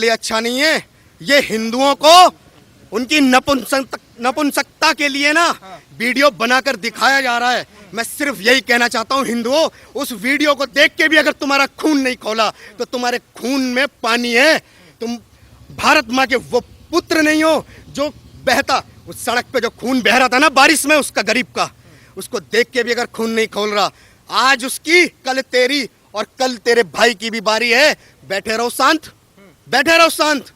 लिए अच्छा नहीं है। ये हिंदुओं को उनकी नपुंसकता के लिए ना वीडियो बनाकर दिखाया जा रहा है। मैं सिर्फ यही कहना चाहता हूँ, हिंदुओं, उस वीडियो को देख के भी अगर तुम्हारा खून नहीं खौला तो तुम्हारे खून में पानी है। तुम भारत माँ के वो पुत्र नहीं हो जो बहता, उस सड़क पे जो खून बह रहा था ना बारिश में, उसका गरीब का, उसको देख के भी अगर खून नहीं खौल रहा, आज उसकी, कल तेरी और कल तेरे भाई की भी बारी है। बैठे रहो शांत, बैठे रहो शांत।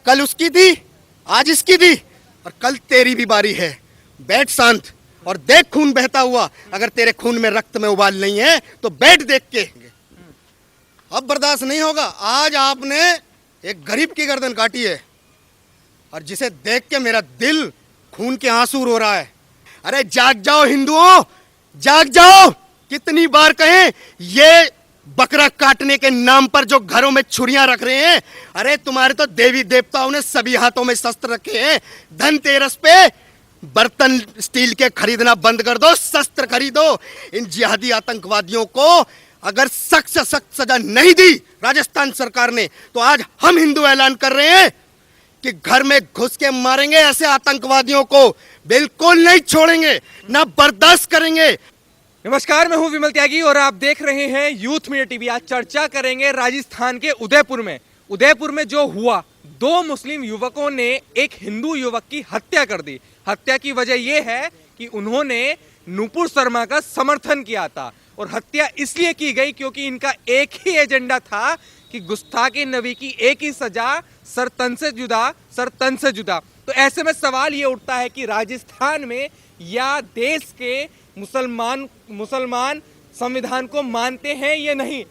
कल उसकी थी, आज इसकी थी और कल तेरी भी बारी है। बैठ शांत और देख खून बहता हुआ। अगर तेरे खून में रक्त में उबाल नहीं है तो बैठ देख के। अब बर्दाश्त नहीं होगा। आज आपने एक गरीब की गर्दन काटी है और जिसे देख के मेरा दिल खून के आंसू रो रहा है। अरे जाग जाओ हिंदुओं, जाग जाओ। कितनी बार कहें, ये बकरा काटने के नाम पर जो घरों में छुरियां रख रहे हैं, अरे तुम्हारे तो देवी देवताओं ने सभी हाथों में शस्त्र रखे हैं। धनतेरस पे बर्तन स्टील के खरीदना बंद कर दो, शस्त्र खरीदो। इन जिहादी आतंकवादियों को अगर सख्त से सख्त सजा नहीं दी राजस्थान सरकार ने, तो आज हम हिंदू ऐलान कर रहे हैं कि घर में घुस के मारेंगे। ऐसे आतंकवादियों को बिल्कुल नहीं छोड़ेंगे, ना बर्दाश्त करेंगे। नमस्कार, मैं हूं विमल त्यागी और आप देख रहे हैं यूथ मीडिया टीवी। आज चर्चा करेंगे राजस्थान के उदयपुर में जो हुआ। 2 मुस्लिम युवकों ने एक हिंदू युवक की हत्या कर दी। हत्या की वजह यह है कि उन्होंने नुपुर शर्मा का समर्थन किया था और हत्या इसलिए की गई क्योंकि इनका एक ही एजेंडा था कि गुस्ताखे नबी की एक ही सजा, सर तन से जुदा। तो ऐसे में सवाल ये उठता है कि राजस्थान में या देश के मुसलमान संविधान को मानते हैं या नहीं?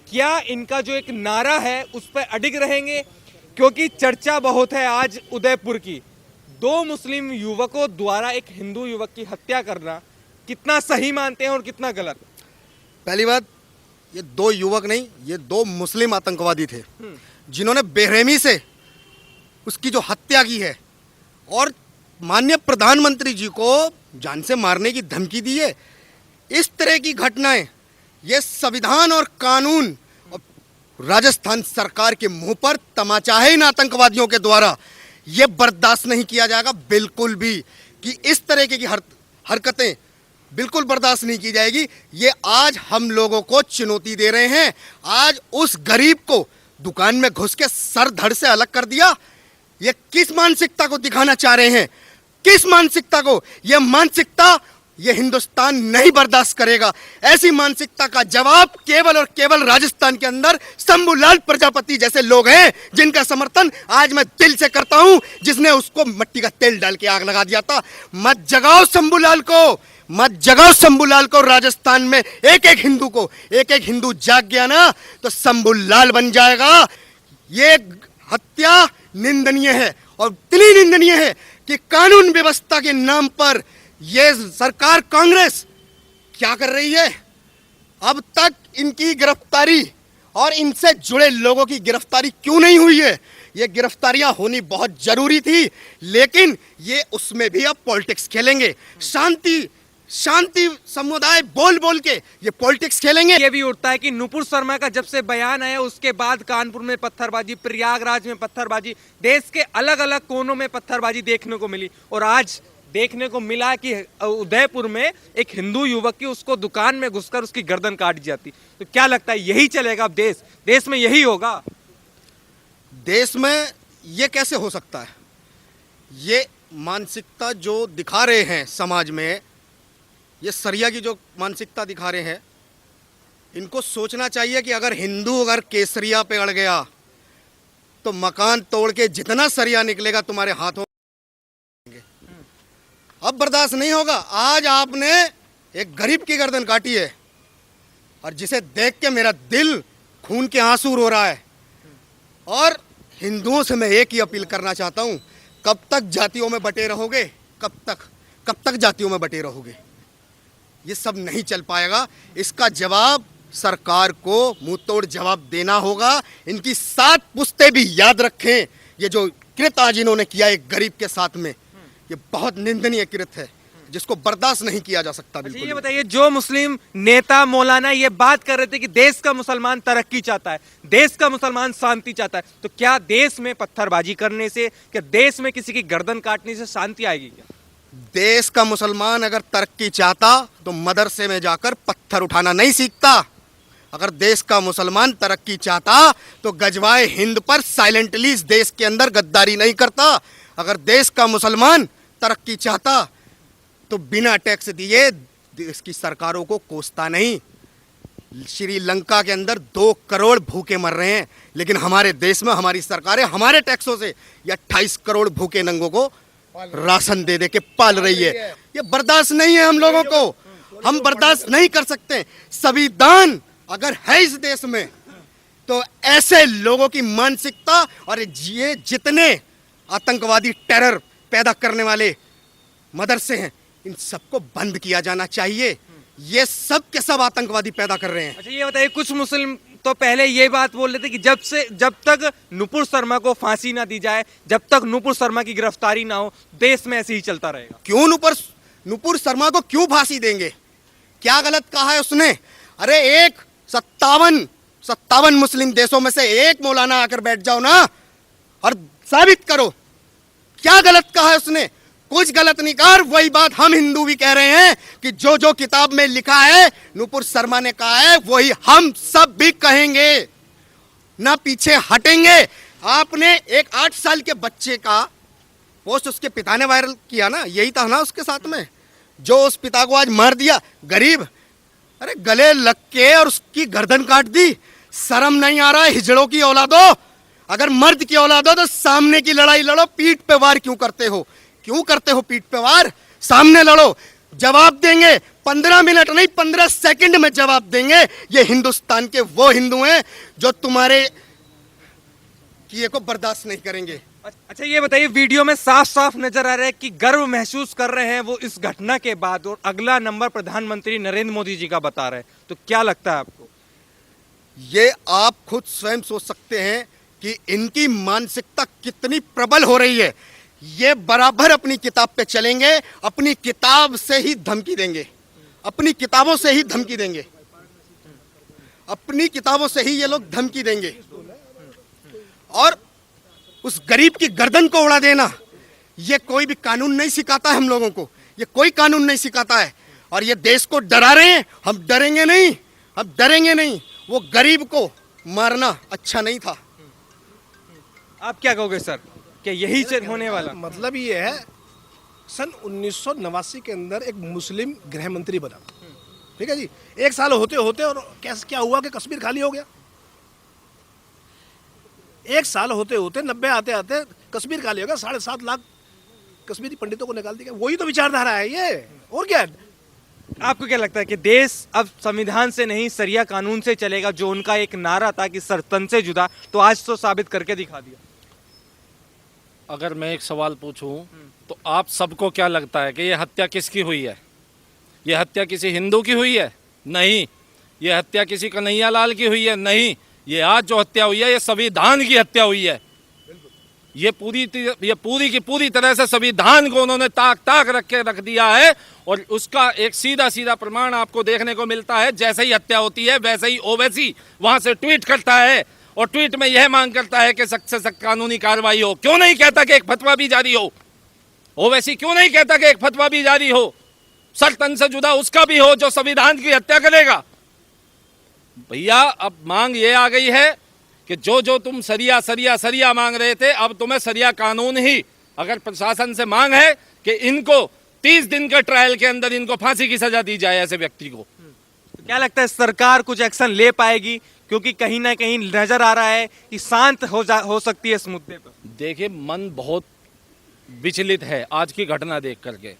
क्या इनका जो एक नारा है उस पर अडिग रहेंगे? क्योंकि चर्चा बहुत है आज उदयपुर की। 2 मुस्लिम युवकों द्वारा एक हिंदू युवक की हत्या करना कितना सही मानते हैं और कितना गलत? पहली बात, ये 2 युवक नहीं, ये 2 मुस्लिम आतंकवादी थे जिन्होंने बेरहमी से उसकी जो हत्या की है और माननीय प्रधानमंत्री जी को जान से मारने की धमकी दी है। इस तरह की घटनाएं, ये संविधान और कानून और राजस्थान सरकार के मुंह पर तमाचा है इन आतंकवादियों के द्वारा। ये बर्दाश्त नहीं किया जाएगा बिल्कुल भी, कि इस तरह की हरकतें बिल्कुल बर्दाश्त नहीं की जाएगी। ये आज हम लोगों को चुनौती दे रहे हैं। आज उस गरीब को दुकान में घुस के सर धड़ से अलग कर दिया। ये किस मानसिकता को दिखाना चाह रहे हैं? किस मानसिकता को? यह मानसिकता यह हिंदुस्तान नहीं बर्दाश्त करेगा। ऐसी मानसिकता का जवाब केवल और केवल राजस्थान के अंदर शंभूलाल प्रजापति जैसे लोग हैं, जिनका समर्थन आज मैं दिल से करता हूं, जिसने उसको मिट्टी का तेल डाल के आग लगा दिया था। मत जगाओ शंभूलाल को, मत जगाओ शंभूलाल को। राजस्थान में एक एक हिंदू को, एक एक हिंदू जाग गया ना तो शंभूलाल बन जाएगा। ये हत्या निंदनीय है और इतनी निंदनीय है कि कानून व्यवस्था के नाम पर यह सरकार कांग्रेस क्या कर रही है? अब तक इनकी गिरफ्तारी और इनसे जुड़े लोगों की गिरफ्तारी क्यों नहीं हुई है? ये गिरफ्तारियां होनी बहुत जरूरी थी, लेकिन ये उसमें भी अब पॉलिटिक्स खेलेंगे। शांति समुदाय बोल के ये पॉलिटिक्स खेलेंगे। ये भी उठता है कि नुपुर शर्मा का जब से बयान आया उसके बाद कानपुर में पत्थरबाजी, प्रयागराज में पत्थरबाजी, देश के अलग अलग कोनों में पत्थरबाजी देखने को मिली और आज देखने को मिला कि उदयपुर में एक हिंदू युवक की उसको दुकान में घुसकर उसकी गर्दन काट दी जाती। तो क्या लगता है यही चलेगा अब? देश में यही होगा? देश में ये कैसे हो सकता है? ये मानसिकता जो दिखा रहे हैं समाज में, ये सरिया की जो मानसिकता दिखा रहे हैं, इनको सोचना चाहिए कि अगर हिंदू अगर केसरिया पे अड़ गया तो मकान तोड़ के जितना सरिया निकलेगा तुम्हारे हाथों। अब बर्दाश्त नहीं होगा। आज आपने एक गरीब की गर्दन काटी है और जिसे देख के मेरा दिल खून के आंसू रो रहा है। और हिंदुओं से मैं एक ही अपील करना चाहता हूं, कब तक जातियों में बटे रहोगे? कब तक जातियों में बटे रहोगे? ये सब नहीं चल पाएगा। इसका जवाब सरकार को मुंह तोड़ जवाब देना होगा। इनकी 7 पुश्तें भी याद रखें। ये जो कृत आज इन्होंने किया एक गरीब के साथ में, ये बहुत निंदनीय कृत है। जिसको बर्दाश्त नहीं किया जा सकता। अच्छा, बिल्कुल ये बताइए, जो मुस्लिम नेता मौलाना ये बात कर रहे थे कि देश का मुसलमान तरक्की चाहता है, देश का मुसलमान शांति चाहता है, तो क्या देश में पत्थरबाजी करने से, क्या देश में किसी की गर्दन काटने से शांति आएगी क्या? देश का मुसलमान अगर तरक्की चाहता तो मदरसे में जाकर पत्थर उठाना नहीं सीखता। अगर देश का मुसलमान तरक्की चाहता तो गजवाए हिंद पर साइलेंटली इस देश के अंदर गद्दारी नहीं करता। अगर देश का मुसलमान तरक्की चाहता तो बिना टैक्स दिए देश की सरकारों को कोसता नहीं। श्रीलंका के अंदर 2 करोड़ भूखे मर रहे हैं, लेकिन हमारे देश में हमारी सरकारें हमारे टैक्सों से ये 28 करोड़ भूखे नंगों को राशन दे दे के पाल रही है। ये बर्दाश्त नहीं है हम लोगों को, हम बर्दाश्त नहीं कर सकते। संविधान अगर है इस देश में तो ऐसे लोगों की मानसिकता और ये जितने आतंकवादी टेरर पैदा करने वाले मदरसे हैं, इन सबको बंद किया जाना चाहिए। ये सब के सब आतंकवादी पैदा कर रहे हैं। अच्छा, ये बताइए, कुछ मुस्लिम तो पहले ये बात बोल रहे थे कि जब तक नुपुर शर्मा को फांसी ना दी जाए, जब तक नुपुर शर्मा की गिरफ्तारी ना हो, देश में ऐसे ही चलता रहेगा। क्यों नुपुर शर्मा को क्यों फांसी देंगे? क्या गलत कहा है उसने? अरे एक 57 मुस्लिम देशों में से एक मौलाना आकर बैठ जाओ ना और साबित करो क्या गलत कहा है उसने। कुछ गलत नहीं कहा। वही बात हम हिंदू भी कह रहे हैं कि जो जो किताब में लिखा है नुपुर शर्मा ने कहा है वही हम सब भी कहेंगे, ना पीछे हटेंगे। आपने एक 8 साल के बच्चे का पोस्ट उसके पिता ने वायरल किया ना, यही था ना उसके साथ में, जो उस पिता को आज मार दिया गरीब। अरे गले लग के और उसकी गर्दन काट दी। शर्म नहीं आ रहा? हिजड़ों की औलादो, अगर मर्द की औलाद हो तो सामने की लड़ाई लड़ो, पीठ पे वार क्यों करते हो? क्यों करते हो पीठ पे वार? सामने लड़ो, जवाब देंगे। 15 मिनट नहीं 15 सेकंड में जवाब देंगे। ये हिंदुस्तान के वो हिंदू हैं जो तुम्हारे किए को बर्दाश्त नहीं करेंगे। अच्छा, ये बताइए, वीडियो में साफ साफ नजर आ रहा है कि गर्व महसूस कर रहे हैं वो इस घटना के बाद, और अगला नंबर प्रधानमंत्री नरेंद्र मोदी जी का बता रहे हैं, तो क्या लगता है आपको? ये आप खुद स्वयं सोच सकते हैं कि इनकी मानसिकता कितनी प्रबल हो रही है। ये बराबर अपनी किताब पे चलेंगे, अपनी किताब से ही धमकी देंगे, अपनी किताबों से ही धमकी देंगे, अपनी किताबों से ही ये लोग धमकी देंगे। और उस गरीब की गर्दन को उड़ा देना, ये कोई भी कानून नहीं सिखाता है हम लोगों को, ये कोई कानून नहीं सिखाता है। और ये देश को डरा रहे हैं, हम डरेंगे नहीं, हम डरेंगे नहीं। वो गरीब को मारना अच्छा नहीं था। आप क्या कहोगे सर, क्या यही से होने वाला? मतलब ये है, सन 1989 के अंदर एक मुस्लिम गृह मंत्री बना, ठीक है जी। 1 साल होते होते और कैसे क्या हुआ कि कश्मीर खाली हो गया। 1 साल होते होते 90 आते आते कश्मीर खाली हो गया। 7.5 लाख कश्मीरी पंडितों को निकाल दिया। वही तो विचारधारा है ये, और क्या। आपको क्या लगता है कि देश अब संविधान से नहीं सरिया कानून से चलेगा, जो उनका एक नारा था कि सरतन से जुदा, तो आज तो साबित करके दिखा दिया। अगर मैं एक सवाल पूछूं तो आप सबको क्या लगता है कि ये हत्या किसकी हुई है? ये हत्या किसी हिंदू की हुई है? नहीं। ये हत्या किसी कन्हैया लाल की हुई है? नहीं। ये आज जो हत्या हुई है ये संविधान की हत्या हुई है। ये पूरी की पूरी तरह से संविधान को उन्होंने ताक रख दिया है। और उसका एक सीधा सीधा प्रमाण आपको देखने को मिलता है। जैसे ही हत्या होती है वैसे ही ओवैसी वहां से ट्वीट करता है और ट्वीट में यह मांग करता है कि सख्त से सख्त कानूनी कार्रवाई हो। क्यों नहीं कहता कि एक फतवा भी जारी हो? ओवैसी क्यों नहीं कहता कि एक फतवा भी जारी हो, सरतन से जुदा उसका भी हो, जो संविधान की हत्या करेगा? भैया अब मांग ये आ गई है कि जो तुम सरिया मांग रहे थे, अब तुम्हें सरिया कानून ही। अगर प्रशासन से मांग है कि इनको 30 दिन के ट्रायल के अंदर इनको फांसी की सजा दी जाए ऐसे व्यक्ति को, तो क्या लगता है सरकार कुछ एक्शन ले पाएगी? क्योंकि कहीं ना कहीं नजर आ रहा है कि शांत हो सकती है इस मुद्दे पर। देखिए, मन बहुत विचलित है आज की घटना देख करके।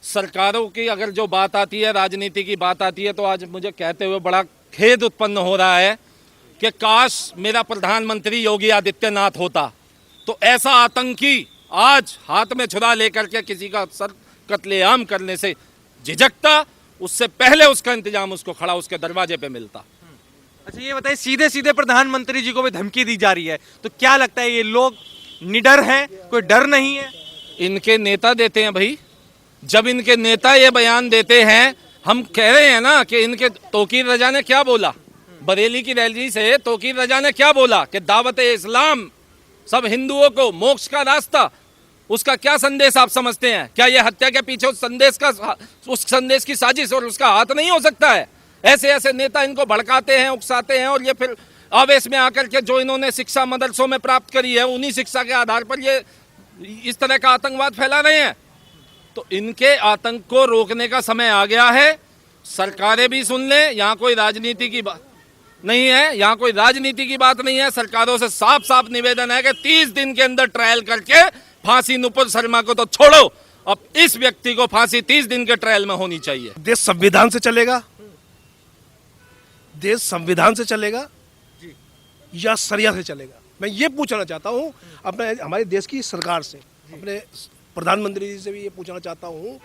सरकारों की अगर जो बात आती है, राजनीति की बात आती है, तो आज मुझे कहते हुए बड़ा खेद उत्पन्न हो रहा है कि काश मेरा प्रधानमंत्री योगी आदित्यनाथ होता तो ऐसा आतंकी आज हाथ में छुरा लेकर के किसी का सर कत्लेआम करने से झिझकता, उससे पहले उसका इंतजाम उसको खड़ा उसके दरवाजे पे मिलता। अच्छा, ये बताइए, सीधे सीधे प्रधानमंत्री जी को भी धमकी दी जा रही है, तो क्या लगता है ये लोग निडर हैं, कोई डर नहीं है? इनके नेता देते हैं भाई, जब इनके नेता ये बयान देते हैं, हम कह रहे हैं ना कि इनके तौकीर रजा ने क्या बोला, बरेली की रैली से तौकीर रजा ने क्या बोला कि दावत इस्लाम सब हिंदुओं को मोक्ष का रास्ता, उसका क्या संदेश आप समझते हैं? क्या ये हत्या के पीछे उस संदेश की साजिश और उसका हाथ नहीं हो सकता है? ऐसे ऐसे नेता इनको भड़काते हैं, उकसाते हैं, और ये फिर आवेश में आकर के जो इन्होंने शिक्षा मदरसों में प्राप्त करी है, उन्हीं शिक्षा के आधार पर ये इस तरह का आतंकवाद फैला रहे हैं। तो इनके आतंक को रोकने का समय आ गया है। सरकारें भी सुन लें, यहाँ कोई राजनीति की बात नहीं है, यहाँ कोई राजनीति की बात नहीं है। सरकारों से साफ साफ निवेदन है कि 30 दिन के अंदर ट्रायल करके फांसी नुपुर शर्मा को तो छोड़ो, अब इस व्यक्ति को फांसी 30 दिन के ट्रायल में होनी चाहिए। देश संविधान से चलेगा, देश संविधान से चलेगा या सरिया से चलेगा? मैं ये पूछना चाहता हूँ अपने हमारे देश की सरकार से, अपने प्रधानमंत्री जी से भी ये पूछना चाहता हूँ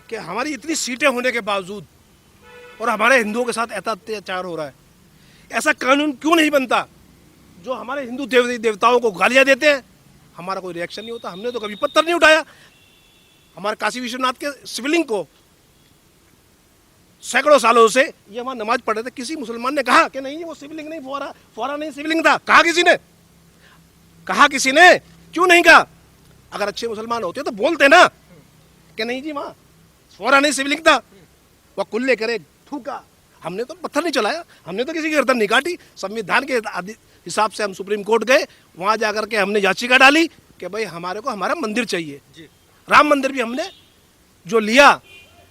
कि हमारी इतनी सीटें होने के बावजूद और हमारे हिंदुओं के साथ ऐसा अत्याचार हो रहा है, ऐसा कानून क्यों नहीं बनता? जो हमारे हिंदू देवताओं को गालियाँ देते हैं, हमारा कोई रिएक्शन नहीं होता। हमने तो कभी पत्थर नहीं उठाया। हमारे काशी विश्वनाथ के शिवलिंग को सैकड़ों सालों से ये वहां नमाज पढ़ रहे थे, किसी मुसलमान ने कहा कि नहीं वो शिवलिंग नहीं, फुहारा नहीं शिवलिंग था? कहा किसी ने? कहा किसी ने? क्यों नहीं कहा? अगर अच्छे मुसलमान होते तो बोलते ना कि नहीं जी वहां फुहारा नहीं शिवलिंग था, वह कुल्ले करे थूका। हमने तो पत्थर नहीं चलाया, हमने तो किसी की गर्दन नहीं काटी। संविधान के हिसाब से हम सुप्रीम कोर्ट गए, वहां जाकर के हमने याचिका डाली कि भाई हमारे को हमारा मंदिर चाहिए। राम मंदिर भी हमने जो लिया,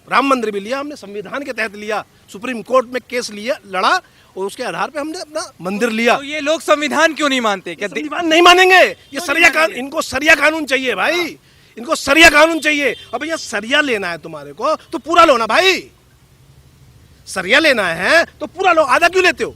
राम मंदिर भी लिया हमने, संविधान के तहत लिया, सुप्रीम कोर्ट में केस लिया, लड़ा, और उसके आधार पे हमने अपना मंदिर लिया। तो ये लोग संविधान क्यों नहीं मानते? क्या संविधान नहीं मानेंगे? ये सरिया कानून, इनको सरिया कानून चाहिए भाई, इनको सरिया कानून चाहिए। अब भैया सरिया लेना है तुम्हारे को तो पूरा लो ना भाई, सरिया लेना है तो पूरा लो, आधा क्यों लेते हो?